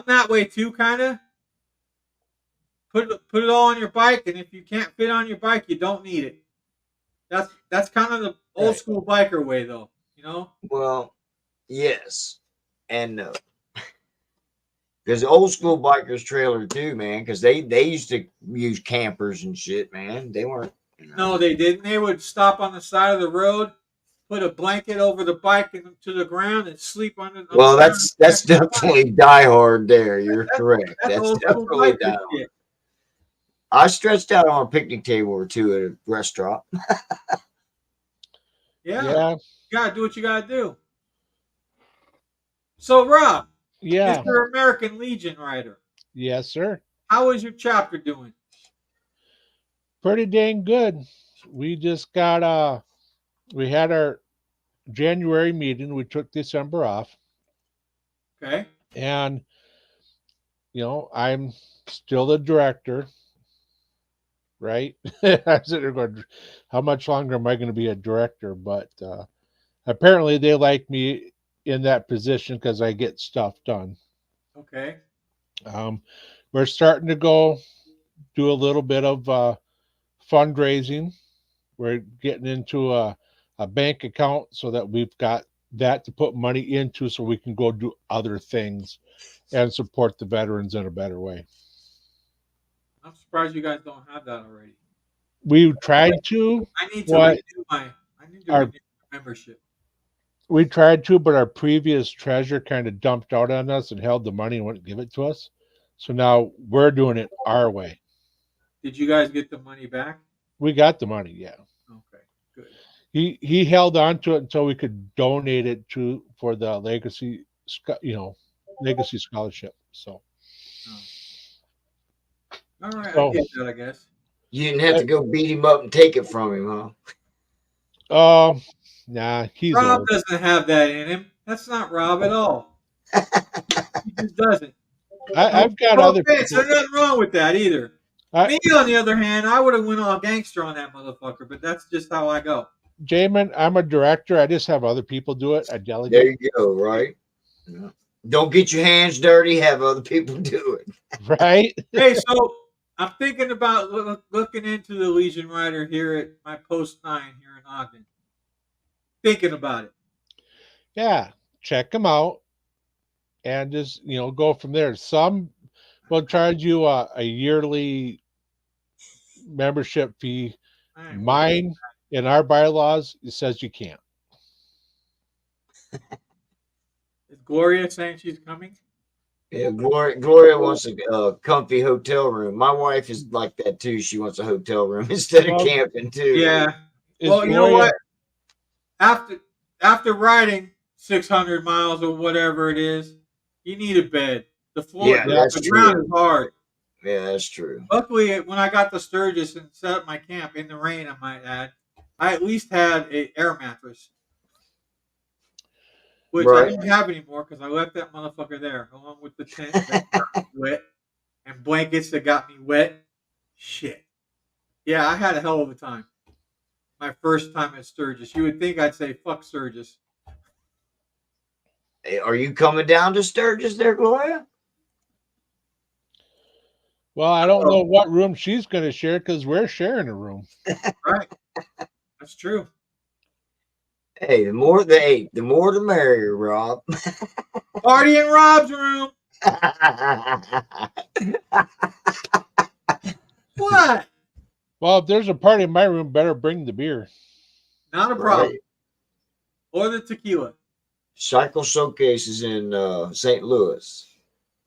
that way too, kind of. Put it all on your bike, and if you can't fit on your bike, you don't need it. That's kind of the old school biker way, though. You know. Well, yes and no. Because the old school bikers trailer too, man. Because they used to use campers and shit, man. They weren't. No, they didn't. They would stop on the side of the road, put a blanket over the bike and to the ground, and sleep under. Well, that's definitely Die Hard. There, you're correct. That's old school definitely biker Die Hard. shit. I stretched out on a picnic table or two at a restaurant. Yeah, Yeah. you gotta do what you gotta do. So, Rob, Yeah. Mr. American Legion writer, Yes, sir. how is your chapter doing? Pretty dang good. We just got we had our January meeting. We took December off, Okay. and I'm still the director, right? I'm sitting there going, how much longer am I going to be a director? But apparently they like me in that position because I get stuff done. Okay. We're starting to go do a little bit of fundraising. We're getting into a bank account so that we've got that to put money into so we can go do other things and support the veterans in a better way. I'm surprised you guys don't have that already. We tried to, I need to What? renew my Our- membership. but our previous treasurer kind of dumped out on us and held the money and wouldn't give it to us. So now we're doing it our way. Did you guys get the money back? We got the money, yeah. Okay, good. He held on to it until we could donate it for the legacy scholarship. So All right, Oh. I get that, I guess. You didn't have to go beat him up and take it from him, huh? Nah, he's Rob old. doesn't have that in him. That's not Rob at all. He just doesn't. I've got No other offense, people. there's nothing wrong with that either. I- Me, on the other hand, I would have went all gangster on that motherfucker, but that's just how I go. Jamin, I'm a director. I just have other people do it. I There delegate, you go, right? Yeah. Don't get your hands dirty. Have other people do it. right? Hey, so I'm thinking about looking into the Legion Rider here at my post 9 here in Ogden. Thinking about it. Yeah, check them out and just go from there. Some will charge you a yearly membership fee. I ain't Mine in our bylaws it says you can't. Is Gloria saying she's coming? Yeah, Gloria wants a comfy hotel room. My wife is like that too. She wants a hotel room instead of Well, camping too. Yeah. Is Well, you know Gloria- what? After riding 600 miles or whatever it is, you need a bed. The floor, Yeah, that's the ground is hard. Yeah, that's true. Luckily, when I got the Sturgis and set up my camp in the rain, I might add, I at least had an air mattress, which I Right. didn't have anymore because I left that motherfucker there, along with the tent that got me wet and blankets that got me wet. Shit. Yeah, I had a hell of a time. My first time at Sturgis. You would think I'd say fuck Sturgis. Hey, are you coming down to Sturgis there, Gloria? Well, I don't know what room she's going to share because we're sharing a room. Right. That's true. Hey, the more the merrier, Rob. Party in Rob's room. What? Well, if there's a party in my room, better bring the beer. Not a problem. Right. Or the tequila. Cycle Showcase is in St. Louis.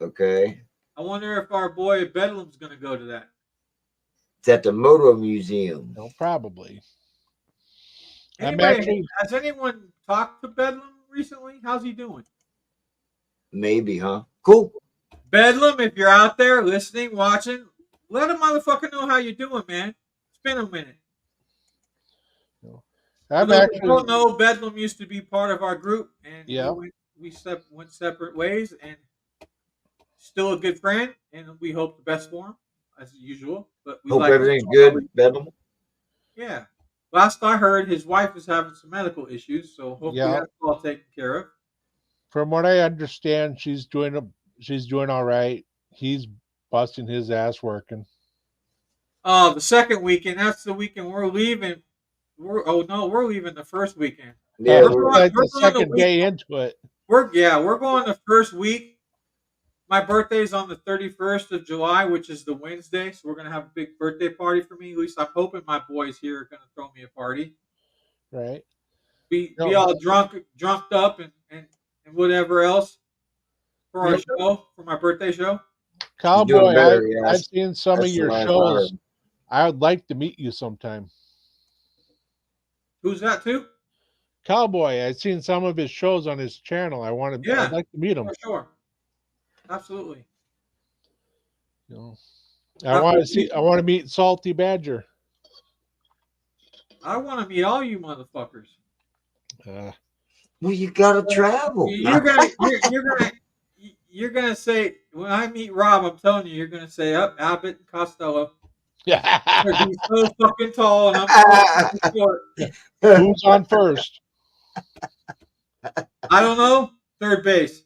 Okay. I wonder if our boy Bedlam's going to go to that. It's at the Moto Museum. No, probably. I'm Anybody, actually- has anyone talked to Bedlam recently? How's he doing? Maybe, huh? Cool. Bedlam, if you're out there listening, watching, let a motherfucker know how you're doing, man. It's been a minute. I'm For those who actually don't know, Bedlam used to be part of our group, and Yeah. we went separate ways, and still a good friend, and we hope the best for him as usual. But we Hope like everything's good, Bedlam. Yeah. Last I heard, his wife was having some medical issues, so hopefully Yeah. that's all taken care of. from what I understand, she's doing all right. He's busting his ass working. The second weekend, that's the weekend we're leaving. We're leaving the first weekend. Yeah, We're we're- going- Like the we're going second the day into it. We're going the first week. My birthday's on the 31st of July, which is the Wednesday, so we're gonna have a big birthday party for me. At least I'm hoping my boys here are gonna throw me a party. Right. Be No. all drunked up and whatever else for our Yep. show, for my birthday show. Cowboy, better, yeah. I've seen some That's of the your last I shows. heard. I would like to meet you sometime. Who's that too? Cowboy. I've seen some of his shows on his channel. Yeah. I'd like to meet him. For sure. Absolutely. You know, I want to meet Salty Badger. I want to meet all you motherfuckers. Well, you gotta travel. You're gonna say when I meet Rob, I'm telling you, you're gonna say up Abbott and Costello. Because he's so fucking tall and I'm so fucking short. Who's on first? I don't know. Third base.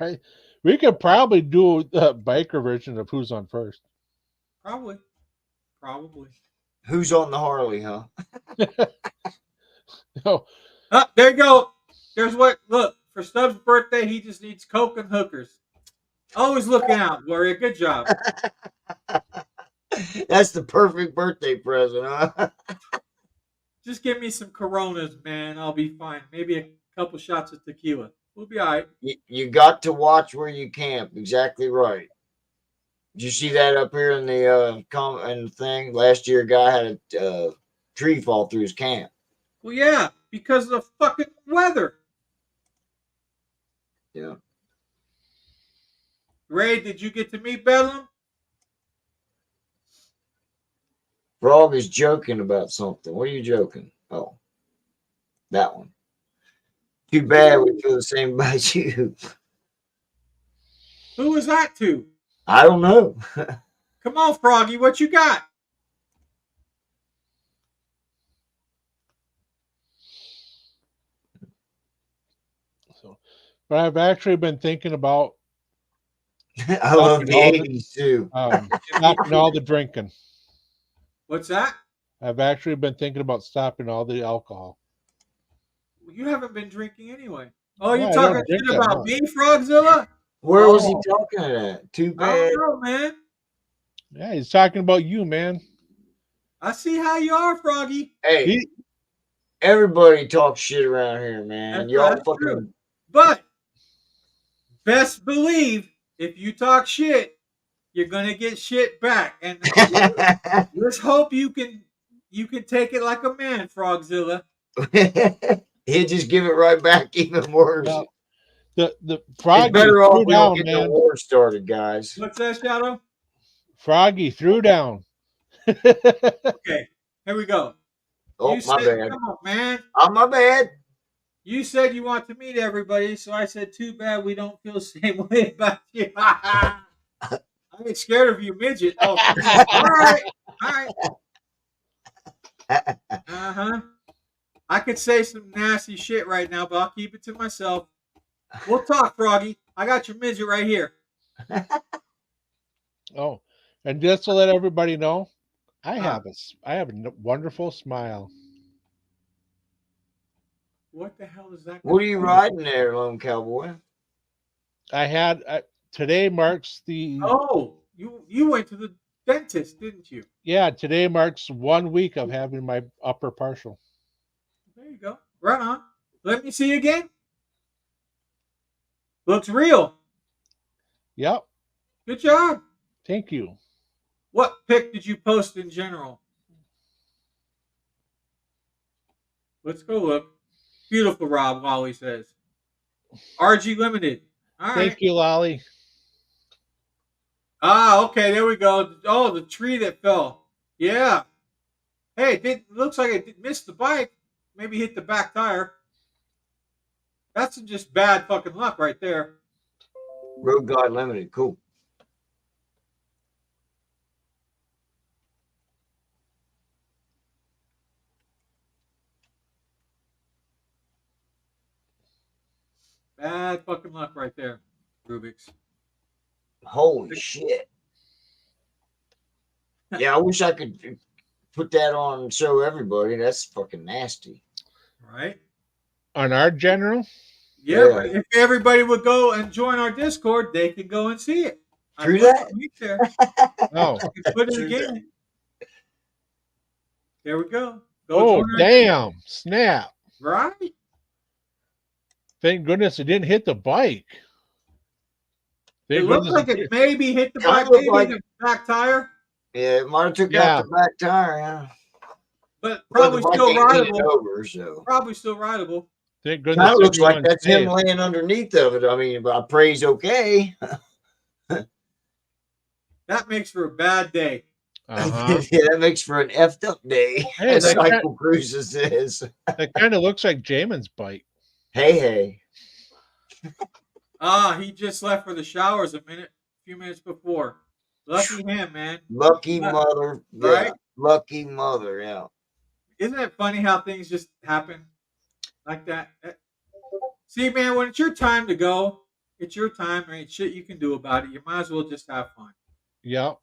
Right. We could probably do a biker version of Who's on First. Probably. Who's on the Harley, huh? No, There you go. There's what. Look, for Stubbs' birthday, he just needs Coke and hookers. Always looking out, Gloria. Good job. That's the perfect birthday present, huh? Just give me some Coronas, man. I'll be fine. Maybe a couple shots of tequila. We'll be all right. You got to watch where you camp. Exactly right. Did you see that up here in the in the thing? Last year, a guy had a tree fall through his camp. Well, yeah, because of the fucking weather. Yeah. Ray, did you get to meet Bedlam? Frog is joking about something. What are you joking? Oh, that one. Too bad we feel the same about you. Who was that to? I don't know. Come on, Froggy, what you got? but I've actually been thinking about I love the all the- 80s too. stopping all the drinking. What's that? I've actually been thinking about stopping all the alcohol. Well, you haven't been drinking anyway. Oh, No, you're I talking don't drink shit that about much. me, Frogzilla? Where was Oh. he talking at? Too I bad. don't know, man. Yeah, he's talking about you, man. I see how you are, Froggy. Hey, He- everybody talks shit around here, man. That's Y'all right, fucking. true. But best believe if you talk shit, you're gonna get shit back. And let's hope you can take it like a man, Frogzilla. He'll just give it right back, even worse. Well, the It's Froggy better off threw we don't down, get the man. war started, guys. What's that, Shadow? Froggy threw down. Okay, here we go. Oh, You my said, bad. come on, man. Oh, my bad. You said you want to meet everybody, so I said, too bad we don't feel the same way about you. I ain't scared of you, midget. Oh, all right. Uh-huh. I could say some nasty shit right now, but I'll keep it to myself. We'll talk, Froggy. I got your midget right here. Oh, and just to let everybody know, I Huh. have a wonderful smile. What the hell is that? What are you riding there, Lone Cowboy? Today marks the Oh, you went to the dentist, didn't you? today marks 1 week of having my upper partial. There you go. Right on. Let me see again. Looks real. Yep. Good job. Thank you. What pic did you post in general? Let's go look. Beautiful, Rob, Wally says. RG Limited. All right. Thank you, Lolly. Ah, okay, there we go. Oh, the tree that fell. Yeah. Hey, looks like it missed the bike. Maybe hit the back tire. That's just bad fucking luck right there. Road God Limited. Cool. Bad fucking luck right there, Rubik's. Holy shit. Yeah, I wish I could put that on and show everybody. That's fucking nasty. Right? On our general, Yeah, Yeah. but if everybody would go and join our Discord, they could go and see it. I True put that. the link there. oh, You can put it True again. There we go. Go oh, join our- damn, snap! Right? Thank goodness it didn't hit the bike. It Thank looks goodness like it maybe hit the Kinda back, looked maybe like- the back tire. Yeah, it might have took Yeah. out the back tire. Yeah. but Well, probably the bike still ain't leaning rideable. over, so. Probably still rideable. Thank goodness. Kind of looks like everyone's that's him safe. laying underneath of it. I mean, I pray he's okay. That makes for a bad day. Uh-huh. Yeah, that makes for an effed up day, Hey, as that Cycle Cruiser says. That kind of looks like Jamin's bike. Hey. He just left for the showers a few minutes before. Lucky him, man. Lucky Yeah, mother. Yeah. right? Lucky mother, yeah. Isn't it funny how things just happen like that? See, man, when it's your time to go, it's your time. There ain't shit you can do about it. You might as well just have fun. Yep.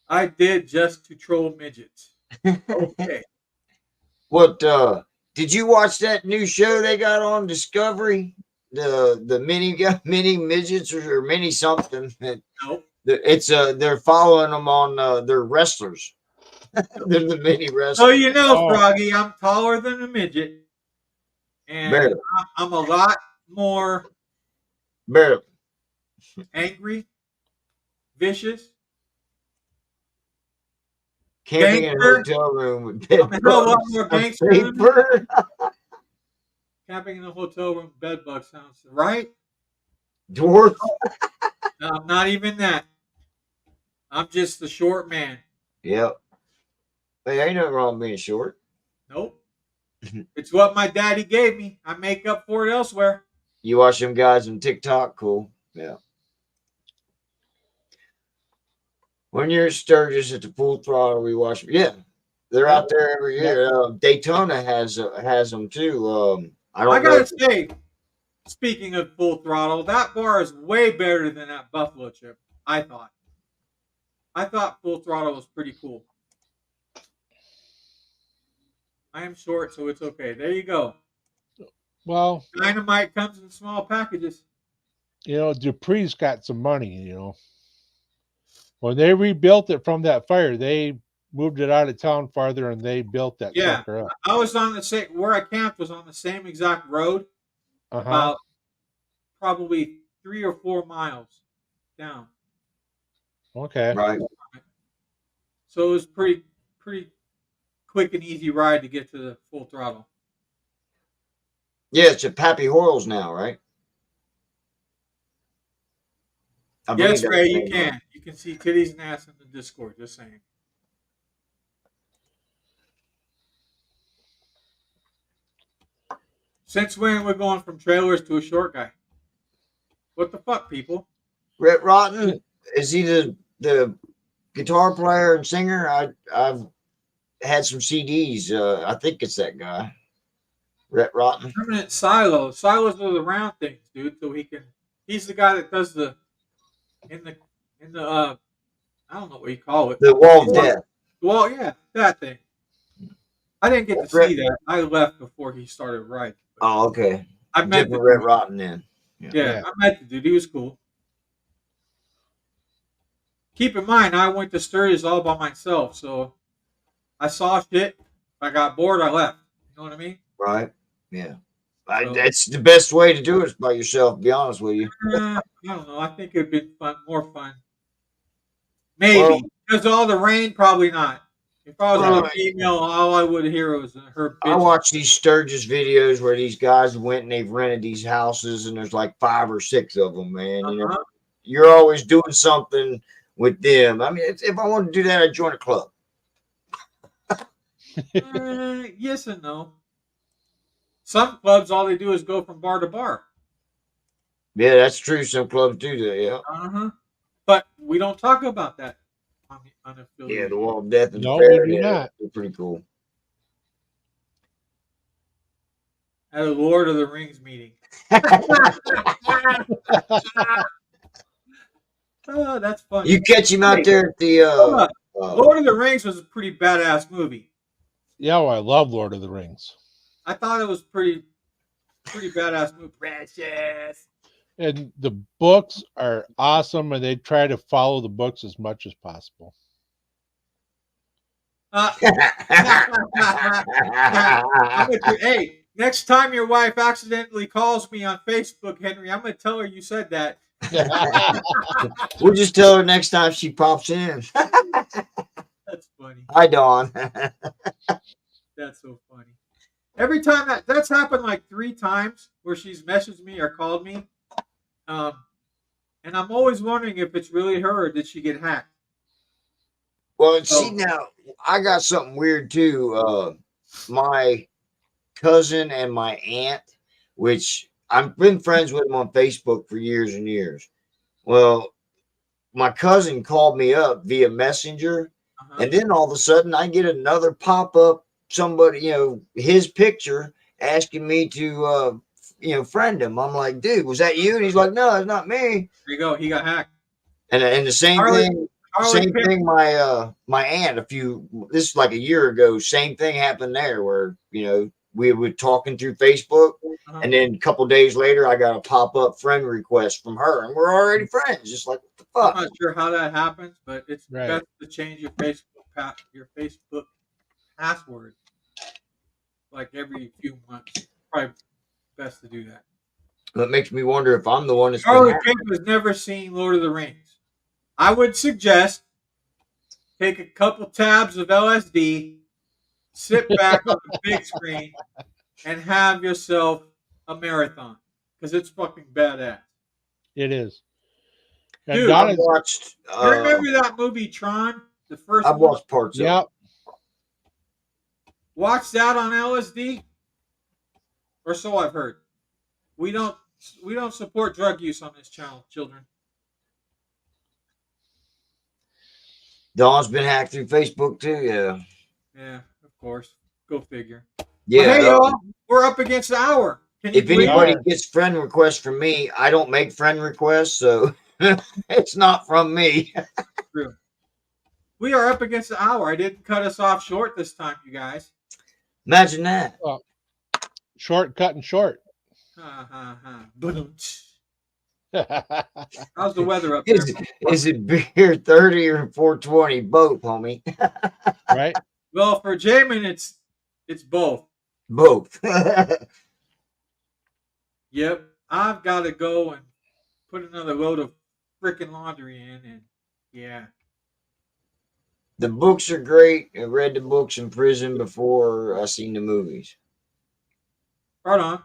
I did just to troll midgets. Okay. What did you watch that new show they got on Discovery? The mini midgets or mini something. Nope. It's they're following them on they're wrestlers. They're the mini wrestlers. So you know, Oh. Froggy, I'm taller than a midget, and Barely. I'm a lot more Barely. angry, vicious. Camping in a Gangster. hotel room with bed I'm a hell of a lot bugs more on gangster than paper. Camping in a hotel room, bed bug sounds right. Dwarf. No, I'm not even that. I'm just the short man. Yep. Hey, ain't nothing wrong with being short. Nope. It's what my daddy gave me. I make up for it elsewhere. You watch them guys on TikTok, cool. Yeah. When you're at Sturgis at the Full Throttle, we watch. Yeah, they're out there every year. Daytona has them too. I don't I know. gotta say, speaking of Full Throttle, that bar is way better than that Buffalo chip. I thought Full Throttle was pretty cool. I am short, so it's okay. There you go. Well, Dynamite comes in small packages. Dupree's got some money, When they rebuilt it from that fire, they moved it out of town farther and they built that Yeah. sucker up. I was on the same where I camped was on the same exact road, Uh-huh. about probably 3 or 4 miles down. Okay. Right. So it was pretty quick and easy ride to get to the Full Throttle. Yeah, it's at Pappy Hoyle's now, right? I believe Yes, that's Ray, the you name. can. You can see titties and ass in the Discord. Just saying. Since when we're going from trailers to a short guy? What the fuck, people? Rhett Rotten, is he the guitar player and singer? I've had some CDs. I think it's that guy, Rhett Rotten. Permanent silos. Silos are the round things, dude. So he's the guy that does the in the I don't know what you call it. The Wall of Death. Well, yeah, that thing. I didn't get to see that. I left before he started writing. Oh, okay. I met the Different Rhett dude. Rotten then. Yeah, I met the dude. He was cool. Keep in mind, I went to Sturgis all by myself, so I saw shit. If I got bored, I left. You know what I mean? Right. Yeah. So- That's the best way to do it is by yourself, to be honest with you. I don't know. I think it'd be more fun. Maybe. Well- Because all the rain, probably not. If I was Well, a female, all I would hear was her I bitch. watch these Sturgis videos where these guys went and they've rented these houses and there's like 5 or 6 of them, man. You know, Uh-huh. you're always doing something with them. I mean, if I wanted to do that, I'd join a club. Yes and no. Some clubs, all they do is go from bar to bar. Yeah, that's true. Some clubs do that. Yeah. Uh-huh. But we don't talk about that on the unaffiliated. Yeah, the Wall of Death and No, the Fair. we do Yeah, not. they're pretty cool. At a Lord of the Rings meeting. Oh, that's funny. You catch him out there at the Hold on. Lord of the Rings was a pretty badass movie. Yeah, well, I love Lord of the Rings. I thought it was pretty badass movie. Precious. And the books are awesome, and they try to follow the books as much as possible. Hey, next time your wife accidentally calls me on Facebook, Henry, I'm going to tell her you said that. We'll just tell her next time she pops in. Hi, Dawn. That's so funny. Every time that's happened like 3 times where she's messaged me or called me, um, and I'm always wondering if it's really her or did she get hacked. Well, see now, I got something weird too. My cousin and my aunt, which I've been friends with them on Facebook for years and years. Well, my cousin called me up via Messenger, Uh-huh. and then all of a sudden I get another pop up, somebody, his picture asking me to, friend him. I'm like, dude, was that you? And he's like, no, it's not me. There you go. He got hacked. And the same Harley- thing. Harley Same Quinn- thing. My aunt this is like a year ago. Same thing happened there where we were talking through Facebook, Uh-huh. and then a couple days later I got a pop up friend request from her, and we're already friends. Just like, what the I'm fuck? not sure how that happens, but it's Right. best to change your Facebook password like every few months. Probably best to do that. That makes me wonder if I'm the one that's been Harley hacked. Quinn has never seen Lord of the Rings. I would suggest take a couple tabs of LSD, sit back on the big screen, and have yourself a marathon because it's fucking badass. It is. And Dude, I've Donna's, watched. You remember that movie Tron? The first I've one? watched parts of it. yep. Watch that on LSD, or so I've heard. We don't support drug use on this channel, children. Dawn's been hacked through Facebook too. Yeah. Yeah, of course. Go figure. Yeah. But hey, y'all, we're up against the hour. Can you If believe anybody it? gets friend requests from me, I don't make friend requests, so it's not from me. We are up against the hour. I didn't cut us off short this time, you guys. Imagine that. Short, cutting short. Ha ha ha. Ba-dum-tsh. How's the weather up there? Is it beer 30 or 420? Both, homie. Right? Well, for Jamin, it's both. Both. Yep. I've got to go and put another load of freaking laundry in, and yeah. The books are great. I read the books in prison before I seen the movies. Right on.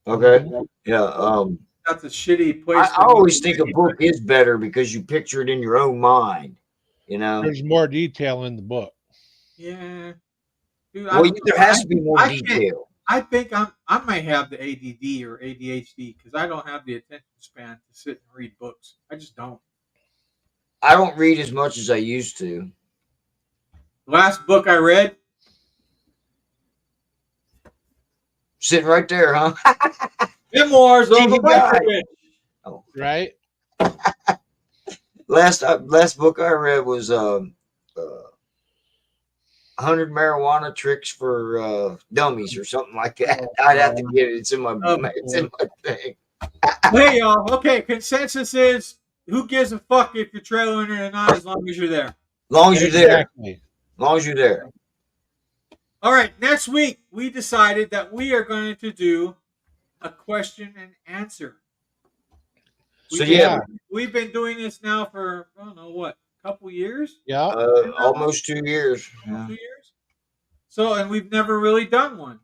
Okay. Yeah. That's a shitty place. I always think a book is better because you picture it in your own mind. There's more detail in the book. Yeah. Dude, Well, there has to be more I can't- detail. I think I might have the ADD or ADHD because I don't have the attention span to sit and read books. I just don't. I don't read as much as I used to. Last book I read, Sitting right there, huh? Memoirs of a TV Guide. Biker. Right? Last book I read was 100 marijuana tricks for dummies or something like that. I'd have to get it. It's in my thing. Hey y'all, okay. Consensus is who gives a fuck if you're trailing it or not, as long as you're there. As long as you're there. Exactly. As long as you're there. All right, next week we decided that we are going to do a question and answer. So Yeah. We've been doing this now for I don't know what, couple years. Yeah. Almost 2 years. Almost 2 years. So, and we've never really done one.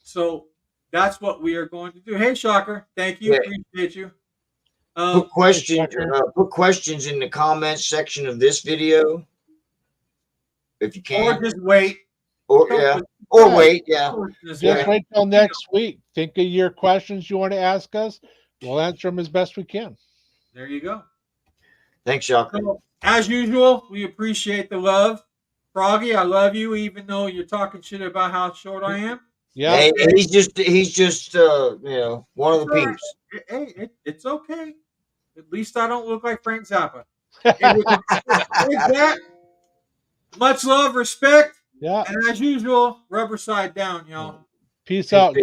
So that's what we are going to do. Hey, Shocker, thank you. Yeah. Appreciate you. Put questions in the comments section of this video, if you Or can. just wait. Or wait, yeah. Just wait till next week. Think of your questions you want to ask us. We'll answer them as best we can. There you go. Thanks, Shocker. So, as usual, we appreciate the love. Froggy, I love you, even though you're talking shit about how short I am. Yeah. Hey, he's just one of the peeps. Hey, it's okay. At least I don't look like Frank Zappa. And with that, much love, respect, Yeah. and as usual, rubber side down, y'all. Peace out, guys.